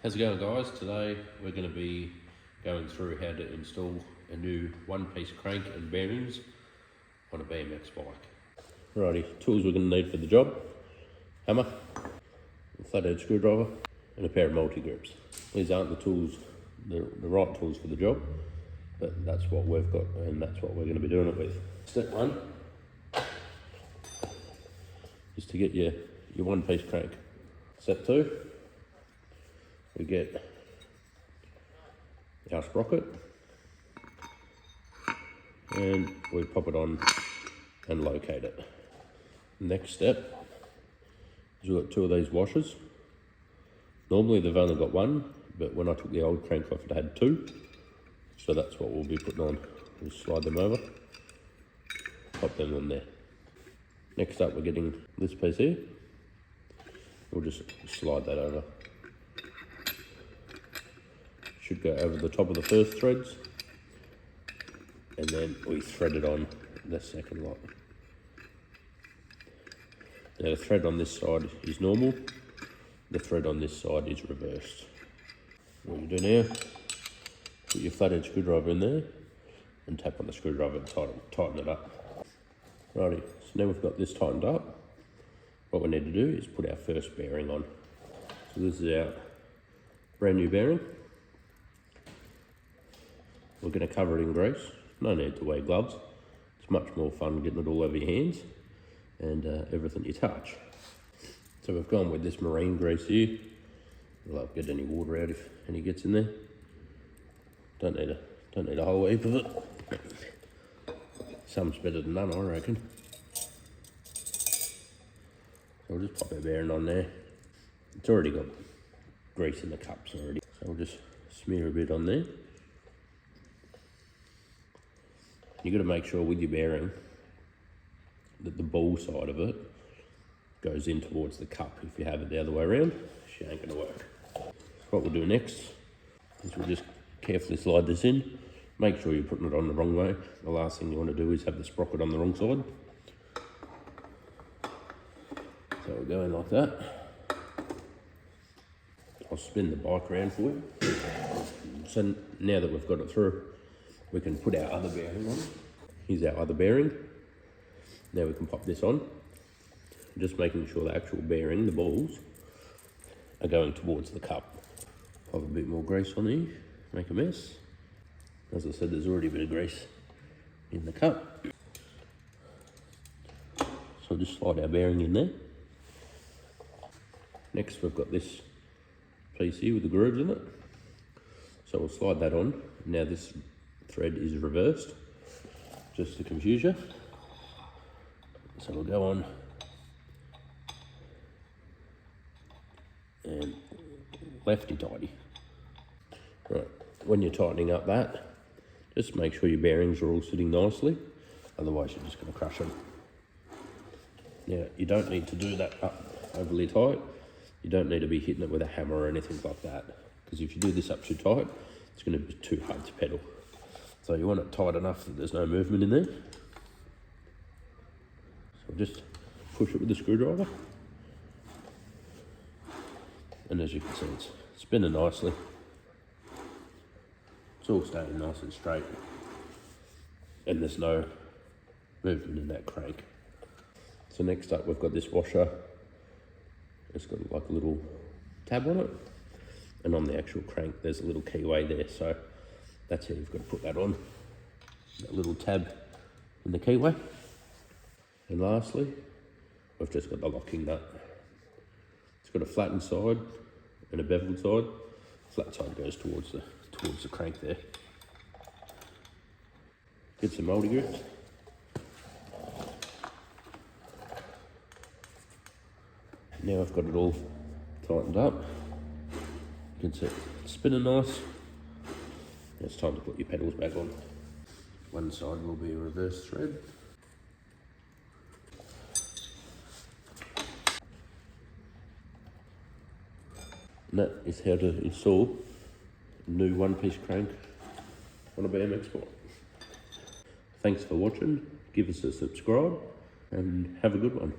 How's it going, guys? Today we're going to be going through how to install a new one-piece crank and bearings on a BMX bike. Alrighty, tools we're going to need for the job: hammer, a flathead screwdriver and a pair of multi-grips. These aren't the tools, the right tools for the job, but that's what we've got and that's what we're going to be doing it with. Step one is to get your one-piece crank. Step two, we get our sprocket and we pop it on and locate it. Next step is we've got two of these washers. Normally they've only got one, but when I took the old crank off it had two, so that's what we'll be putting on. We'll slide them over, pop them on there. Next up we're getting this piece here. We'll just slide that over. Should go over the top of the first threads, and then we thread it on the second lot. Now the thread on this side is normal, the thread on this side is reversed. What you do now, put your flathead screwdriver in there and tap on the screwdriver and tighten it up. Righty, so now we've got this tightened up, what we need to do is put our first bearing on. So this is our brand new bearing. We're going to cover it in grease. No need to wear gloves. It's much more fun getting it all over your hands and everything you touch. So we've gone with this marine grease here. We'll not get any water out if any gets in there. Don't need a whole heap of it. Some's better than none, I reckon. So we'll just pop our bearing on there. It's already got grease in the cups already. So we'll just smear a bit on there. You've got to make sure with your bearing that the ball side of it goes in towards the cup. If you have it the other way around, she ain't going to work. What we'll do next is we'll just carefully slide this in. Make sure you're putting it on the wrong way. The last thing you want to do is have the sprocket on the wrong side. So we'll go in like that. I'll spin the bike around for you. So now that we've got it through, we can put our other bearing on. Here's our other bearing. Now we can pop this on. Just making sure the actual bearing, the balls, are going towards the cup. Pop a bit more grease on here, make a mess. As I said, there's already a bit of grease in the cup. So just slide our bearing in there. Next we've got this piece here with the grooves in it. So we'll slide that on. Now this thread is reversed, just to confuse you. So we'll go on and lefty-tighty. Right, when you're tightening up that, just make sure your bearings are all sitting nicely, otherwise you're just going to crush them. Now, you don't need to do that up overly tight. You don't need to be hitting it with a hammer or anything like that, because if you do this up too tight, it's going to be too hard to pedal. So you want it tight enough that there's no movement in there. So just push it with the screwdriver. And as you can see, it's spinning nicely. It's all staying nice and straight. And there's no movement in that crank. So next up, we've got this washer. It's got like a little tab on it. And on the actual crank, there's a little keyway there. So that's how you've got to put that on. That little tab in the keyway. And lastly, we've just got the locking nut. It's got a flattened side and a beveled side. Flat side goes towards the crank there. Get some multi grips. Now I've got it all tightened up. You can see it's spinning nice. Now it's time to put your pedals back on. One side will be a reverse thread. And that is how to install a new one-piece crank on a BMX bike. Thanks for watching. Give us a subscribe and have a good one.